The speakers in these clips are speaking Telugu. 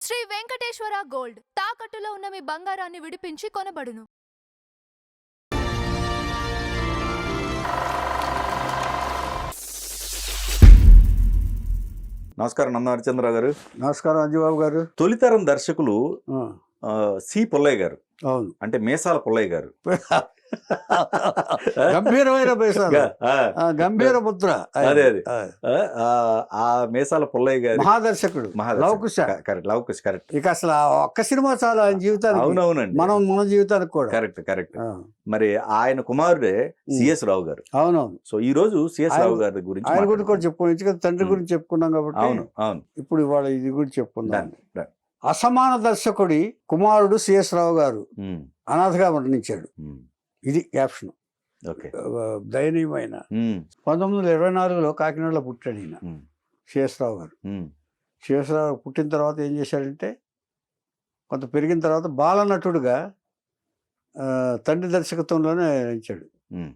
శ్రీ వెంకటేశ్వర గోల్డ్ తాకట్టులో ఉన్న మీ బంగారాన్ని విడిపించి కొనబడును. నమస్కారం నంద హరిచంద్రరావు గారు. నమస్కారం అంజబాబు గారు. తొలితరం దర్శకులు ఆ, సి పుల్లయ్య గారు, అవును. అంటే మేసాల పుల్లయ్య గారు. గంభీరమైన పేసాలు, ఆ, గంభీర ముద్ర. అదే అదే ఆ మేసాల పుల్లయ్య గారు మహాదర్శకుడు, లవకుశ. Correct, Lavakusa correct. ఇక అసలు ఆ ఒక్క సినిమా చాలు ఆయన జీవితానికి, అవునవునండి, మన జీవితానికి కూడా. Correct correct. ఆ, మరి ఆయన కుమారుడే సిఎస్ రావు గారు. అవునవును. సో ఈ రోజు సిఎస్ రావు గారి గురించి ఆయన గురించి కూడా చెప్పుకున్నాం, ఎందుకంటే తండ్రి గురించి చెప్పుకున్నాం కాబట్టి. అవును అవును. ఇప్పుడు ఇవాళ ఇది గురించి చెప్పుకున్నాం. Done, done. అసమాన దర్శకుడి కుమారుడు సిఎస్ రావు గారు ఉమ్, అనాథగా మరణించాడు. ఉమ్, ఇది క్యాప్షన్. ఓకే. దయనీయమైన ఉమ్, 1924లో కాకినాడలో పుట్టాడు ఈయన, ఉమ్, సిఎస్ రావు గారు. ఉమ్, శేషరావు పుట్టిన తర్వాత ఏం చేశాడంటే, కొంత పెరిగిన తర్వాత బాలనటుడుగా తండ్రి దర్శకత్వంలోనే నటించాడు. ఉమ్,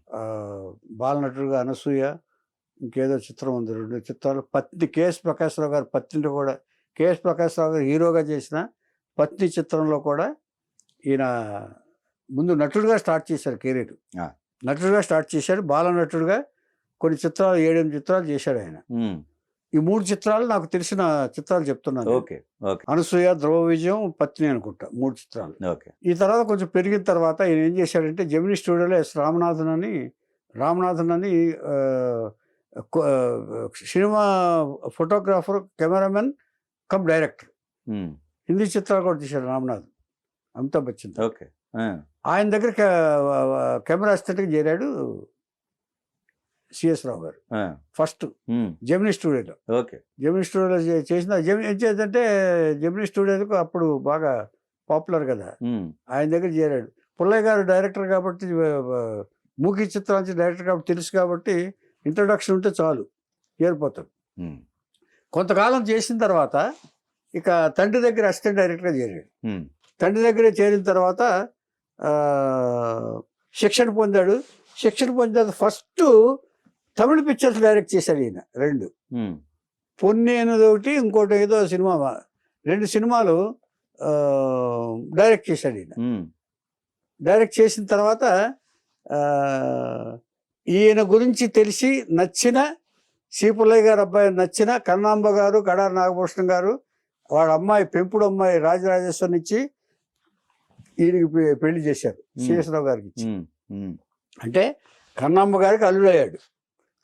బాలనటుడుగా అనసూయ, ఇంకేదో చిత్రం ఉంది, 2 చిత్రాలు. పత్ని, కేఎస్ ప్రకాశ్రావు గారు పత్నిలో కూడా, కేఎస్ ప్రకాశ్రావు గారు హీరోగా చేసిన పత్ని చిత్రంలో కూడా ఈయన ముందు నటుడుగా స్టార్ట్ చేశారు కెరీర్. ఆ. నటుడుగా స్టార్ట్ చేశాడు, బాలనటుడుగా కొన్ని చిత్రాలు, 7-8 చిత్రాలు చేశాడు ఆయన. ఉమ్, ఈ 3 చిత్రాలు నాకు తెలిసిన చిత్రాలు చెప్తున్నాను. ఓకే ఓకే అనసూయ, ధ్రువ విజయం, పత్ని అనుకుంటా, 3 చిత్రాలు. ఓకే. ఈ తర్వాత కొంచెం పెరిగిన తర్వాత ఈయన ఏం చేశాడంటే, జెమినీ స్టూడియోలో ఎస్ రామనాథన్ అని cinema photographer, cameraman cum director, um, Hindi చిత్రాలు కూడా తీశాడు రామనాథన్, అమితాబ్ బచ్చన్. ఓకే. ఆ, ఆయన దగ్గర కెమెరా అసిస్టెంట్గా చేరాడు సిఎస్ రావు గారు ఆ, ఫస్ట్ ఉమ్, జెమినీ స్టూడియోలో. ఓకే. జెమినీ స్టూడియోలో చేసిన ఏం చేద్దంటే, జెమినీ స్టూడియోకు అప్పుడు బాగా పాపులర్ కదా, ఉమ్, ఆయన దగ్గర చేరాడు. పుల్లయ్య గారు డైరెక్టర్ కాబట్టి, మూకీ చిత్రానికి డైరెక్టర్ కాబట్టి తెలుసు కాబట్టి, ఇంట్రొడక్షన్ ఉంటే చాలు చేరిపోతాడు. ఉమ్, కొంతకాలం చేసిన తర్వాత ఇక తండ్రి దగ్గర అసిస్టెంట్ డైరెక్టర్గా చేరాడు. ఉమ్, తండ్రి దగ్గర చేరిన తర్వాత శిక్షణ పొందాడు. శిక్షణ పొందిన తర్వాత ఫస్ట్ తమిళ పిక్చర్స్ డైరెక్ట్ చేశాడు ఈయన, 2. ఉమ్, పొన్ని అనేది ఒకటి, ఇంకోటి ఏదో సినిమా, 2 సినిమాలు డైరెక్ట్ చేశాడు ఈయన. ఉమ్, డైరెక్ట్ చేసిన తర్వాత ఈయన గురించి తెలిసి నచ్చిన, సి పుల్లయ్య గారు అబ్బాయి నచ్చిన కన్నాంబ గారు, కడారి నాగభూషణం గారు, వాళ్ళ అమ్మాయి, పెంపుడు అమ్మాయి రాజరాజేశ్వరిని ఇచ్చి ఈయనకి పెళ్లి చేశారు, సిఎస్ రావు గారికి ఇచ్చి. ఉమ్, ఉమ్, అంటే కన్నాంబ గారికి అల్లుడయ్యాడు.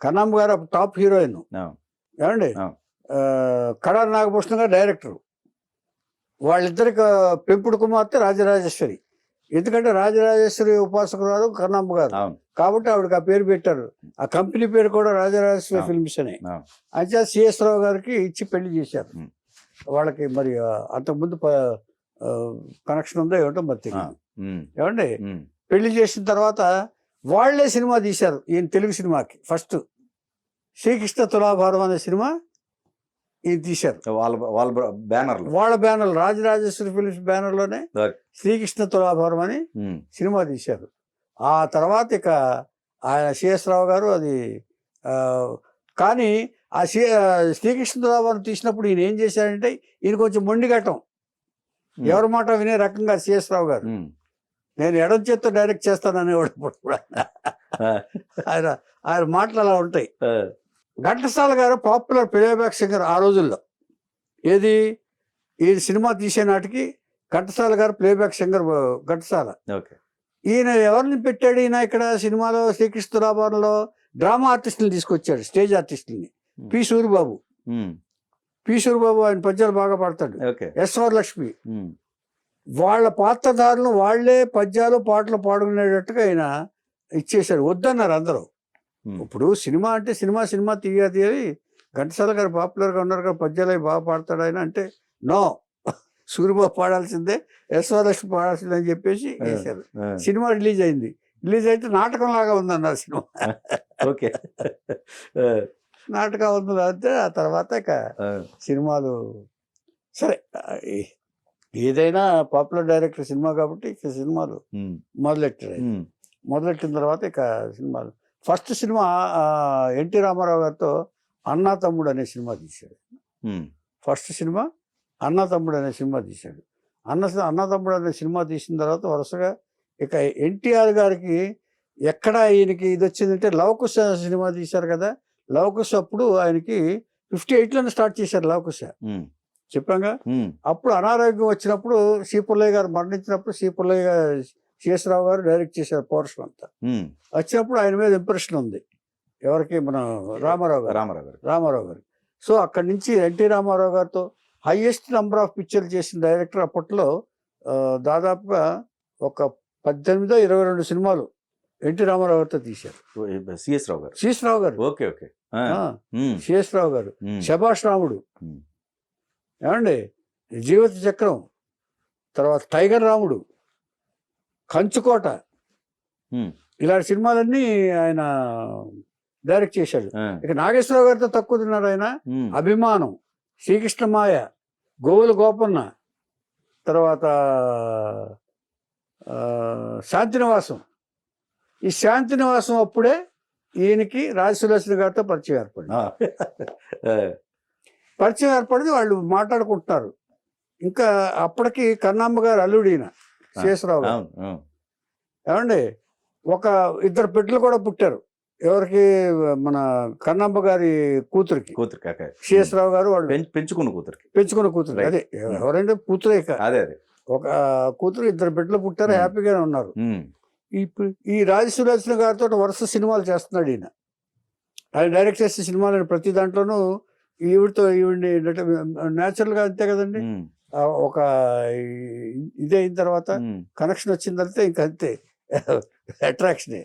కన్నాంబ గారు టాప్ హీరోయిన్, ఆ, ఏమండి. ఆ. కడారి నాగభూషణం గారు డైరెక్టరు. వాళ్ళిద్దరికి పెంపుడు కుమార్తె రాజరాజేశ్వరి. ఎందుకంటే రాజరాజేశ్వరి ఉపాసకురాలు కన్నాంబ గారు అవును, కాబట్టి ఆవిడకి ఆ పేరు పెట్టారు. ఆ కంపెనీ పేరు కూడా రాజరాజేశ్వరి ఫిల్మ్స్ అని. అవును. అయితే సిఎస్ రావు గారికి ఇచ్చి పెళ్లి చేశారు. ఉమ్. వాళ్ళకి మరి అంతకుముందు కనెక్షన్ ఉందో ఏమిటో మరి తెలియదు, ఉమ్, ఏమండి. ఉమ్, పెళ్లి చేసిన తర్వాత వాళ్లే సినిమా తీశారు ఈయన తెలుగు సినిమాకి. ఫస్ట్ శ్రీకృష్ణ తులాభారం అనే సినిమా ఈయన తీశారు. వాళ్ళ బ్యానర్లు. వాళ్ళ బ్యానర్, రాజరాజేశ్వరి ఫిల్మ్స్ బ్యానర్లోనే ఓకే. శ్రీకృష్ణ తులాభారం అని ఉమ్, సినిమా తీశారు. ఆ తర్వాత ఇక ఆయన సిఎస్ రావు గారు అది కానీ ఆ శ్రీకృష్ణ తులాభారం తీసినప్పుడు ఈయన ఏం చేశారంటే, ఈయన కొంచెం మొండిగట్టం, ఎవరి మాట వినే రకంగా సిఎస్ రావు గారు. ఉమ్, నేను ఎడం చేత్తో డైరెక్ట్ చేస్తాననేవాడు. ఆయన ఆయన మాటలు అలా ఉంటాయి. ఆ, ఘంటసాల గారు పాపులర్ ప్లేబ్యాక్ సింగర్ ఆ రోజుల్లో. ఏది, ఈ సినిమా తీసే నాటికి ఘంటసాల గారు ప్లేబ్యాక్ సింగర్. ఘంటసాల ఓకే. ఈయన ఎవరిని పెట్టాడు, ఈయన ఇక్కడ సినిమాలో శ్రీకృష్ణ తులాభారంలో డ్రామా ఆర్టిస్టులను తీసుకొచ్చాడు, స్టేజ్ ఆర్టిస్టులని. పి సూరిబాబు, ఉమ్, పి సూరిబాబు ఆయన పద్యాలు బాగా పాడతాడు. ఓకే. ఎస్ వరలక్ష్మి, ఉమ్, వాళ్ళ పాత్రధారులను వాళ్లే పద్యాలు పాటలు పాడుకునేటట్టుగా ఆయన ఇచ్చేశారు. వద్దన్నారు అందరూ. ఉమ్, ఇప్పుడు సినిమా అంటే సినిమా తీయాలి. ఘంటసాల గారు పాపులర్గా ఉన్నారు కదా, పద్యాలు అవి బాగా పాడతాడు ఆయన అంటే, నో, సూరిబాబు పాడాల్సిందే, ఎస్ వరలక్ష్మి పాడాల్సిందే అని చెప్పేసి వేశారు. ఆ, సినిమా రిలీజ్ అయింది. రిలీజ్ అయితే నాటకం లాగా ఉందన్నారు సినిమా. ఓకే. ఆ, నాటకం ఉంది అంటే ఆ తర్వాత ఇక ఆ, సినిమాలు సరే, ఏదైనా పాపులర్ డైరెక్టర్ సినిమా కాబట్టి ఇక సినిమాలు ఉమ్, మొదలెట్టారు. ఉమ్, మొదలెట్టిన తర్వాత ఇక సినిమాలు, ఫస్ట్ సినిమా ఎన్టీ రామారావు గారితో అన్నా తమ్ముడు అనే సినిమా తీశాడు. ఉమ్, ఫస్ట్ సినిమా అన్న తమ్ముడు అనే సినిమా తీశాడు. అన్న తమ్ముడు అనే సినిమా తీసిన తర్వాత వరుసగా ఇక ఎన్టీఆర్ గారికి ఎక్కడ ఈయనకి ఇది వచ్చిందంటే లవకుశ సినిమా తీశారు కదా, లవకుశ అప్పుడు ఆయనకి 58లోనే స్టార్ట్ చేశారు లవకుశ, చెప్పాగా. అప్పుడు అనారోగ్యం వచ్చినప్పుడు సి పుల్లయ్య గారు మరణించినప్పుడు శేషరావు గారు డైరెక్ట్ చేశారు పోర్షన్ అంతా. వచ్చినప్పుడు ఆయన మీద ఇంప్రెషన్ ఉంది ఎవరికి, మన రామారావు గారు. సో అక్కడి నుంచి ఎన్టీ రామారావు గారితో హైయెస్ట్ నెంబర్ ఆఫ్ పిక్చర్లు చేసిన డైరెక్టర్ అప్పట్లో. దాదాపుగా ఒక 18-22 సినిమాలు ఎన్టీ రామారావు గారితో తీశారు. సిఎస్ రావు గారు శభాష్ రాముడు, ఏమండి, జీవిత చక్రం, తర్వాత టైగర్ రాముడు, కంచుకోట, ఇలాంటి సినిమాలన్నీ ఆయన డైరెక్ట్ చేశాడు. ఇక నాగేశ్వరరావు గారితో తక్కువ తిన్నాడు ఆయన. అభిమానం, శ్రీకృష్ణమాయ, గోవుల గోపన్న, తర్వాత శాంతినివాసం. ఈ శాంతినివాసం అప్పుడే ఈయనకి రాజసులోచన గారితో పరిచయం ఏర్పడింది. వాళ్ళు మాట్లాడుకుంటున్నారు. ఇంకా అప్పటికి కన్నమ్మ గారు అల్లుడు ఈయన శేషరావు గారు, ఏమండి. ఒక 2 బిడ్డలు కూడా పుట్టారు. ఎవరికి, మన కన్నమ్మ గారి కూతురికి శేషరావు గారు వాళ్ళు పెంచుకున్న కూతురు. అదే ఎవరంటే కూతురే, ఒక కూతురు 2 బిడ్డలు పుట్టారు, హ్యాపీగానే ఉన్నారు. ఇప్పుడు ఈ రాజసులోచన గారితో వరుస సినిమాలు చేస్తున్నాడు ఈయన. ఆయన డైరెక్ట్ చేసే సినిమాలని ప్రతి దాంట్లోనూ ఈవిడిని న్యాచురల్గా అంతే కదండి. ఒక ఇదే అయిన తర్వాత కనెక్షన్ వచ్చిన తర్వాత ఇంకా అంతే అట్రాక్షనే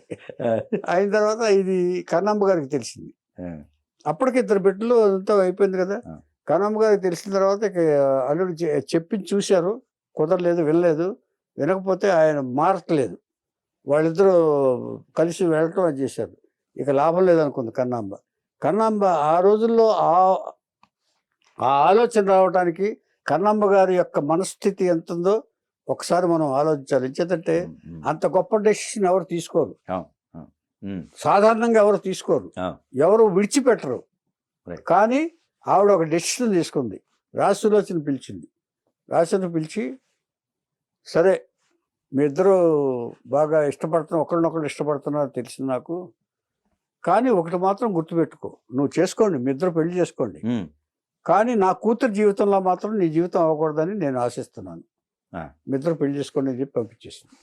అయిన తర్వాత ఇది కన్నమ్మ గారికి తెలిసింది. అప్పటికి 2 బిడ్డలు అంతా అయిపోయింది కదా. కన్నమ్మ గారికి తెలిసిన తర్వాత ఇక అల్లుడు చెప్పించి చూశారు, కుదరలేదు, వినలేదు. వినకపోతే ఆయన మారట్లేదు. వాళ్ళిద్దరూ కలిసి వెళ్ళటం అది చేశారు. ఇక లాభం లేదనుకుంది కన్నాంబ. ఆ రోజుల్లో ఆ ఆలోచన రావడానికి కన్నమ్మ గారి యొక్క మనస్థితి ఎంత ఉందో ఒకసారి మనం ఆలోచించాలి. ఎందుకంటే అంత గొప్ప డెసిషన్ ఎవరు తీసుకోరు, సాధారణంగా ఎవరు తీసుకోరు, ఎవరు విడిచిపెట్టరు. కానీ ఆవిడ ఒక డెసిషన్ తీసుకుంది. రాజసులోచన పిలిచి, సరే మీ ఇద్దరు బాగా ఒకరినొకరు ఇష్టపడుతున్నారు తెలిసింది నాకు, కానీ ఒకటి మాత్రం గుర్తుపెట్టుకో, నువ్వు చేసుకోండి, మీ ఇద్దరు పెళ్లి చేసుకోండి, కానీ నా కూతురు జీవితంలో మాత్రం నీ జీవితం అవ్వకూడదని నేను ఆశిస్తున్నాను, మీ ఇద్దరు పెళ్లి చేసుకోండి అని చెప్పి పంపించేసింది.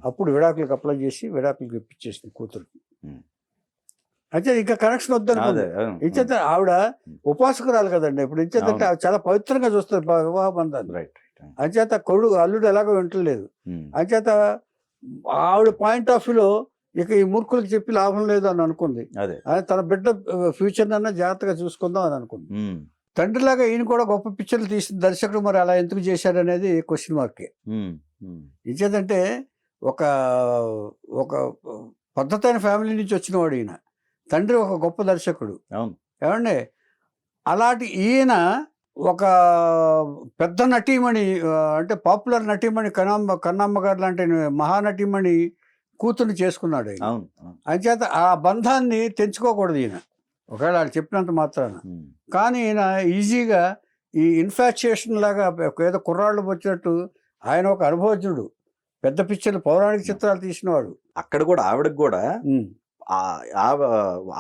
అప్పుడు విడాకులకు అప్లై చేసి విడాకులకు ఇప్పించేసింది కూతురికి. అయితే ఇంకా కనెక్షన్ వద్దనుకుంది. ఇంచేత ఆవిడ ఉపాసకురాలు కదండి. ఇప్పుడు ఇంచేతంటే చాలా పవిత్రంగా చూస్తారు వివాహ బంధాన్ని. అంచేత అల్లుడు ఎలాగో వింటలేదు. అంచేత ఆవిడ పాయింట్ ఆఫ్ వ్యూలో ఇక ఈ మూర్ఖులకు చెప్పి లాభం లేదు అని అనుకుంది. తన బిడ్డ ఫ్యూచర్ అన్నా జాగ్రత్తగా చూసుకుందాం అని అనుకుంది. తండ్రిలాగా ఈయన కూడా గొప్ప పిక్చర్లు తీసిన దర్శకుడు మరి అలా ఎందుకు చేశాడనేది క్వశ్చన్ మార్కే. ఇంచేతంటే ఒక ఒక పద్ధతైన ఫ్యామిలీ నుంచి వచ్చినవాడు ఈయన. తండ్రి ఒక గొప్ప దర్శకుడు, ఏమండి. అలాంటి ఈయన ఒక పెద్ద నటీమణి, అంటే పాపులర్ నటీమణి కన్నమ్మ గారు లాంటి మహానటీమణి కూతుర్ని చేసుకున్నాడు ఆయన. అంచేత ఆ బంధాన్ని తెంచుకోకూడదు ఈయన, ఒకవేళ వాళ్ళు చెప్పినంత మాత్రాన. కానీ ఈయన ఈజీగా ఈ ఇన్ఫాక్చుయేషన్ లాగా ఏదో కుర్రాళ్ళు వచ్చినట్టు ఆయన ఒక అనుభవజ్ఞుడు, పెద్ద పిక్చర్లు పౌరాణిక చిత్రాలు తీసినవాడు. అక్కడ కూడా ఆవిడకి కూడా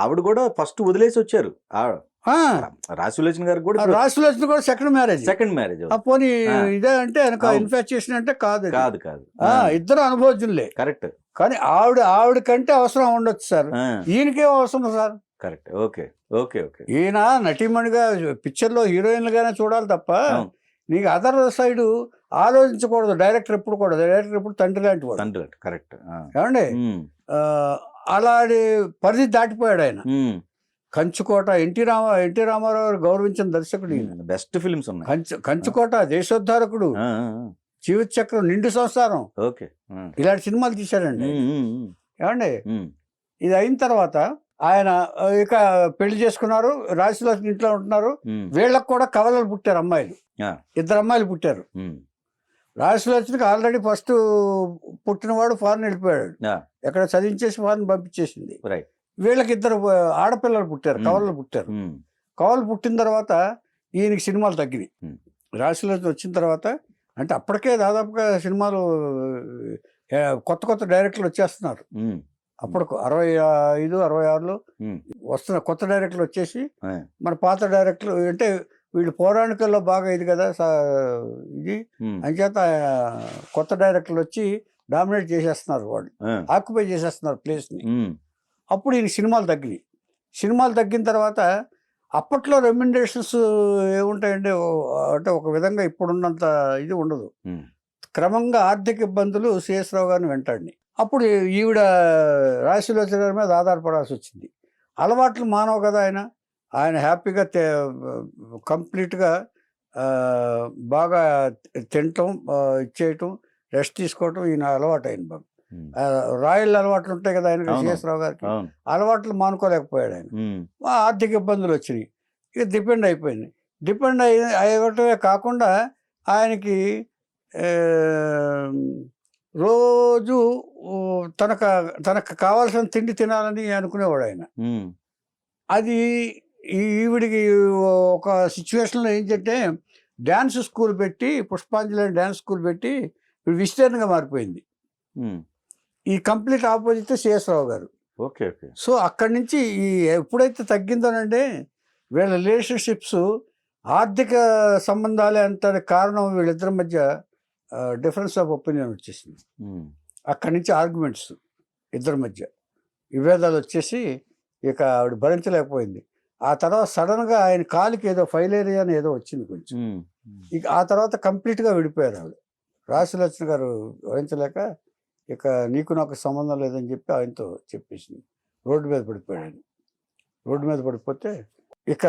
ఆవిడ కూడా ఫస్ట్ వదిలేసి వచ్చారు. రాజసులోచన గారు కూడా సెకండ్ మ్యారేజ్. పోనీ ఇదే అంటే ఇన్ఫాక్చుయేషన్ అంటే కాదు. ఇద్దరు అనుభవజ్ఞులే, కరెక్ట్. కానీ ఆవిడ కంటే అవసరం ఉండొచ్చు సార్, ఈయనకేం అవసరం సార్. కరెక్ట్. ఈయన నటీమణిగా పిక్చర్లో హీరోయిన్లుగానే చూడాలి తప్ప నీకు అదర్ సైడ్ ఆలోచించకూడదు. డైరెక్టర్ ఎప్పుడు తండ్రి లాంటి వాడు. కరెక్ట్. ఏమండి, అలాంటి పరిధి దాటిపోయాడు ఆయన. కంచుకోట, ఎన్టీ రామారావు గారు గౌరవించిన దర్శకుడు, బెస్ట్ ఫిల్మ్స్ ఉన్నాయి. కంచుకోట, దేశోద్ధారకుడు, జీవిత చక్రం, నిండు సంసారం, ఇలాంటి సినిమాలు తీశాడండి. ఏమండి, ఇది అయిన తర్వాత ఆయన ఇక పెళ్లి చేసుకున్నారు, రాజసులోచన ఇంట్లో ఉంటున్నారు. వీళ్ళకి కూడా కవలలు పుట్టారు, అమ్మాయిలు, 2 అమ్మాయిలు పుట్టారు. రాజసులోచనకి ఆల్రెడీ ఫస్ట్ పుట్టినవాడు ఫారెన్ వెళ్ళిపోయాడు, ఎక్కడ చదివించేసి ఫారెన్ పంపించేసింది. వీళ్ళకి 2 ఆడపిల్లలు పుట్టారు, కవలలు పుట్టారు. కవలు పుట్టిన తర్వాత ఈయనకి సినిమాలు తగ్గినాయి. రాశిలోకి వచ్చిన తర్వాత అంటే అప్పటికే దాదాపుగా సినిమాలు కొత్త కొత్త డైరెక్టర్లు వచ్చేస్తున్నారు. అప్పుడు 65, 66లో వస్తున్న కొత్త డైరెక్టర్లు వచ్చేసి మన పాత డైరెక్టర్లు అంటే వీళ్ళు పౌరాణికల్లో బాగా ఇది కదా ఇది అంచేత కొత్త డైరెక్టర్లు వచ్చి డామినేట్ చేసేస్తున్నారు, వాళ్ళు ఆక్యుపై చేసేస్తున్నారు ప్లేస్ని. అప్పుడు ఈయన సినిమాలు తగ్గిన తర్వాత అప్పట్లో రెమ్యునరేషన్స్ ఏముంటాయంటే అంటే ఒక విధంగా ఇప్పుడున్నంత ఇది ఉండదు. క్రమంగా ఆర్థిక ఇబ్బందులు సిఎస్ రావు గారిని వెంటాడిని. అప్పుడు ఈవిడ రాశిలోచన గారి మీద ఆధారపడాల్సి వచ్చింది. అలవాట్లు మానవు కదా ఆయన హ్యాపీగా కంప్లీట్గా బాగా తినటం, ఇచ్చేయటం, రెస్ట్ తీసుకోవటం ఈయన అలవాటు అయిన బాగా. రాయల్ అలవాట్లు ఉంటాయి కదా ఆయన సిఎస్ రావు గారికి, అలవాట్లు మానుకోలేకపోయాడు ఆయన. ఆర్థిక ఇబ్బందులు వచ్చినాయి, ఇక డిపెండ్ అయిపోయింది. డిపెండ్ అయ్యటమే కాకుండా ఆయనకి రోజు తనకు కావాల్సిన తిండి తినాలని అనుకునేవాడు ఆయన. అది ఈవిడికి ఒక సిచ్యువేషన్లో ఏంటంటే డ్యాన్స్ స్కూల్ పెట్టి, పుష్పాంజలి డ్యాన్స్ స్కూల్ పెట్టి వెజిటేరియన్గా మారిపోయింది. ఈ కంప్లీట్ ఆపోజిట్ సిఎస్ రావు గారు. Okay okay. సో అక్కడి నుంచి ఎప్పుడైతే తగ్గిందోనంటే వీళ్ళ రిలేషన్షిప్స్ ఆర్థిక సంబంధాలే అంత కారణం, వీళ్ళిద్దరి మధ్య డిఫరెన్స్ ఆఫ్ ఒపీనియన్ వచ్చేసింది. అక్కడి నుంచి ఆర్గ్యుమెంట్స్ ఇద్దరి మధ్య విభేదాలు వచ్చేసి ఇక ఆవిడ భరించలేకపోయింది. ఆ తర్వాత సడన్గా ఆయన కాలికి ఏదో ఫైలేరియా అని ఏదో వచ్చింది కొంచెం. ఇక ఆ తర్వాత కంప్లీట్గా విడిపోయారు ఆవిడ. రాశిలోచన గారు భరించలేక ఇక నీకు నాకు సంబంధం లేదని చెప్పి ఆయనతో చెప్పేసింది. రోడ్డు మీద పడిపోయాడు ఆయన. రోడ్డు మీద పడిపోతే ఇక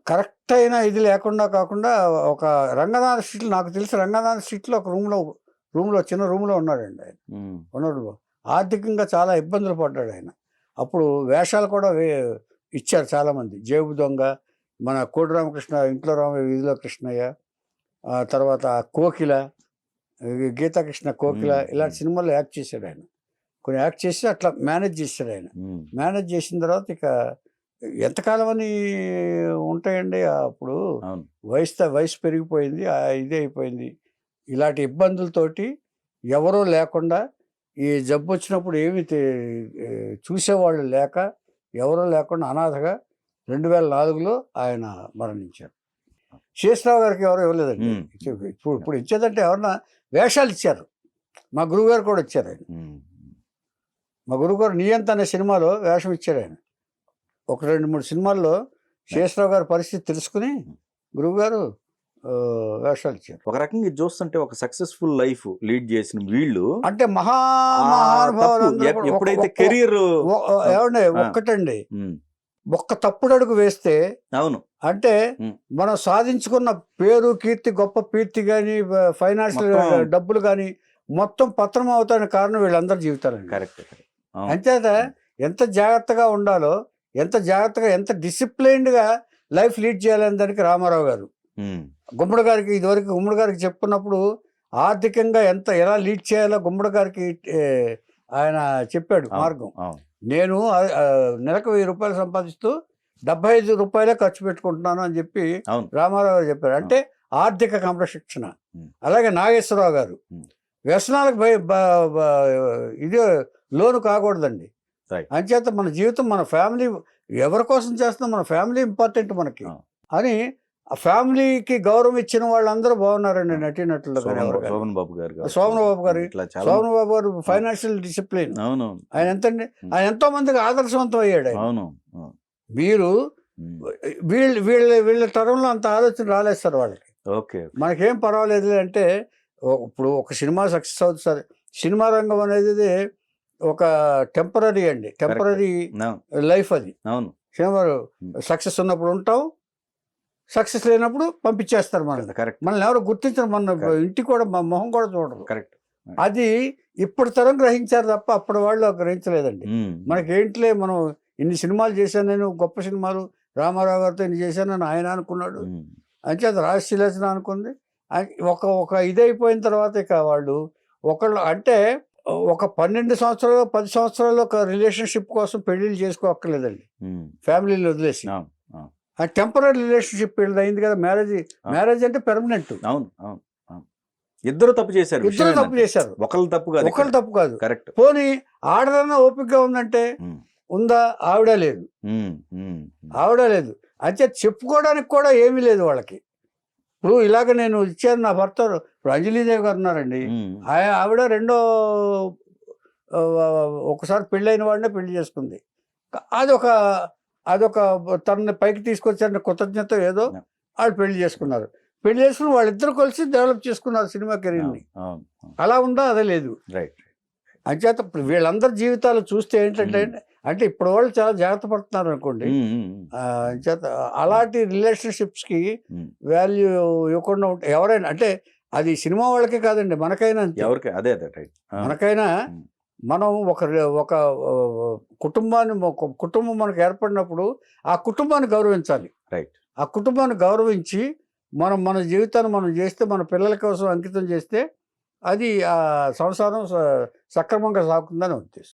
కరెక్ట్ అయిన ఇది లేకుండా కాకుండా ఒక రంగనాథ స్ట్రీట్లో, నాకు తెలిసి రంగనాథ స్ట్రీట్లో ఒక రూమ్లో చిన్న రూమ్లో ఉన్నాడండి ఆయన. ఉన్నప్పుడు ఆర్థికంగా చాలా ఇబ్బందులు పడ్డాడు ఆయన. అప్పుడు వేషాలు కూడా ఇచ్చారు చాలామంది. జేబు దొంగ, మన కోటి రామకృష్ణ, ఇంట్లో వీధిలో కృష్ణయ్య, తర్వాత కోకిల, గీతాకృష్ణ కోకిల, ఇలాంటి సినిమాల్లో యాక్ట్ చేశాడు ఆయన. కొన్ని యాక్ట్ చేసి అట్లా మేనేజ్ చేశాడు ఆయన. మేనేజ్ చేసిన తర్వాత ఇక ఎంతకాలం అని ఉంటాయండి. అప్పుడు వయసు పెరిగిపోయింది, ఇదే అయిపోయింది. ఇలాంటి ఇబ్బందులతోటి ఎవరూ లేకుండా, ఈ జబ్బు వచ్చినప్పుడు ఏమి చూసేవాళ్ళు లేక, ఎవరూ లేకుండా అనాథగా 2004లో ఆయన మరణించారు. శేషరావు గారికి ఎవరో ఇవ్వలేదండి. ఇప్పుడు ఇచ్చేదంటే ఎవరన్నా వేషాలు ఇచ్చారు. మా గురువుగారు కూడా ఇచ్చారు ఆయన. మా గురువుగారు నియంత అనే సినిమాలో వేషం ఇచ్చారు ఆయన. ఒక 2-3 సినిమాల్లో శేషరావు గారి పరిస్థితి తెలుసుకుని గురువుగారు వేషాలు ఇచ్చారు. ఒక రకంగా ఇది చూస్తుంటే ఒక సక్సెస్ఫుల్ లైఫ్ లీడ్ చేసిన వీళ్ళు అంటే మహానుభావులు ఎప్పుడైతే కెరీర్ ఏమండి ఒక్కటండి, ఒక్క తప్పుడు అడుగు వేస్తే అవును అంటే మనం సాధించుకున్న పేరు, కీర్తి, గొప్ప కీర్తి కానీ, ఫైనాన్షియల్ డబ్బులు కానీ మొత్తం పత్రం అవుతాయని కారణం వీళ్ళందరి జీవితాలు. కరెక్ట్. అంచేత ఎంత జాగ్రత్తగా ఉండాలో, ఎంత జాగ్రత్తగా, ఎంత డిసిప్లైన్డ్గా లైఫ్ లీడ్ చేయాలని దానికి రామారావు గారు గుమ్మడి గారికి ఇదివరకు గుమ్మడి గారికి చెప్పుకున్నప్పుడు ఆర్థికంగా ఎలా లీడ్ చేయాలో గుమ్మడి గారికి ఆయన చెప్పాడు మార్గం. నేను నెలకు 1000 రూపాయలు సంపాదిస్తూ 75 రూపాయలే ఖర్చు పెట్టుకుంటున్నాను అని చెప్పి రామారావు గారు చెప్పారు. అంటే ఆర్థిక క్రమశిక్షణ. అలాగే నాగేశ్వరరావు గారు వ్యసనాలకు ఇది లోను కాకూడదండి. అంచేత మన జీవితం, మన ఫ్యామిలీ ఎవరి కోసం చేస్తున్నాం, మన ఫ్యామిలీ ఇంపార్టెంట్ మనకి అని ఆ ఫ్యామిలీకి గౌరవం ఇచ్చిన వాళ్ళందరూ బాగున్నారండి. నటీనటులు శోభన్ బాబు గారు ఫైనాన్షియల్ డిసిప్లిన్ ఆయన ఎంతండి, ఆయన ఎంతో మందికి ఆదర్శవంతం అయ్యాడు. మీరు వీళ్ళ తరంలో అంత ఆలోచన రాలేదు సార్ వాళ్ళకి. మనకేం పర్వాలేదు అంటే ఇప్పుడు ఒక సినిమా సక్సెస్ అవుతుంది సార్. సినిమా రంగం అనేది ఒక టెంపరీ అండి, టెంపరీ లైఫ్ అది. సినిమా సక్సెస్ ఉన్నప్పుడు ఉంటాం, సక్సెస్ లేనప్పుడు పంపించేస్తారు మనల్ని ఎవరు గుర్తించరు, మన ఇంటికి కూడా మొహం కూడా చూడరు. కరెక్ట్. అది ఇప్పుడు తరం గ్రహించారు తప్ప అప్పటి వాళ్ళు గ్రహించలేదండి. మనకేంటిలే, మనం ఇన్ని సినిమాలు చేశాను, నేను గొప్ప సినిమాలు రామారావు గారితో ఇన్ని చేశానని ఆయన అనుకున్నాడు. అంచేత రాశిలోచన అనుకుంది. ఒక ఇదైపోయిన తర్వాత ఇక వాళ్ళు ఒకళ్ళు అంటే ఒక 12 సంవత్సరాలు 10 సంవత్సరాలు ఒక రిలేషన్షిప్ కోసం పెళ్లిళ్ళు చేసుకోక్కర్లేదండి, ఫ్యామిలీలు వదిలేసి. ఆ టెంపరీ రిలేషన్షిప్ వీళ్ళది అయింది కదా, మ్యారేజ్ అంటే పెర్మనెంట్. అవును అవును అవును. ఇద్దరు తప్పు చేశారు. విషయం ఇద్దరు తప్పు ఏంటంటే, చేశారు, ఒకళ్ళు తప్పు కాదు, ఒకళ్ళు తప్పు కాదు. కరెక్ట్. పోనీ ఆడదన్నా ఓపికగా ఉందంటే ఉందా? ఆవిడ లేదు, ఆవిడ లేదు. అయితే చెప్పుకోవడానికి కూడా ఏమీ లేదు వాళ్ళకి. ఇప్పుడు ఇలాగ నేను ఇచ్చాను నా భర్త, ఇప్పుడు అంజలీదేవి గారు ఉన్నారండి, ఆవిడ రెండో ఒకసారి పెళ్ళైన వాడినే పెళ్లి చేసుకుంది. అదొక అదొక తనని పైకి తీసుకొచ్చారన్న కృతజ్ఞత ఏదో వాళ్ళు పెళ్లి చేసుకున్నారు. పెళ్లి చేసుకుని వాళ్ళిద్దరు కలిసి డెవలప్ చేసుకున్నారు సినిమా కెరీర్ని. అలా ఉందా? అదే లేదు. రైట్. అంచేత ఇప్పుడు వీళ్ళందరి జీవితాలు చూస్తే ఏంటంటే, అంటే ఇప్పుడు వాళ్ళు చాలా జాగ్రత్త పడుతున్నారు అనుకోండి. అంచేత అలాంటి రిలేషన్షిప్స్కి వాల్యూ ఇవ్వకుండా ఉంటే ఎవరైనా, అంటే అది సినిమా వాళ్ళకే కాదండి, మనకైనా అంతే. ఎవరికి అదే అదే రైట్. మనకైనా మనం ఒక కుటుంబం మనకు ఏర్పడినప్పుడు ఆ కుటుంబాన్ని గౌరవించాలి. రైట్. ఆ కుటుంబాన్ని గౌరవించి మన జీవితాన్ని మనం చేస్తే, మన పిల్లల కోసం అంకితం చేస్తే అది ఆ సంసారం సక్రమంగా సాగుతుందని ఉద్దేశం.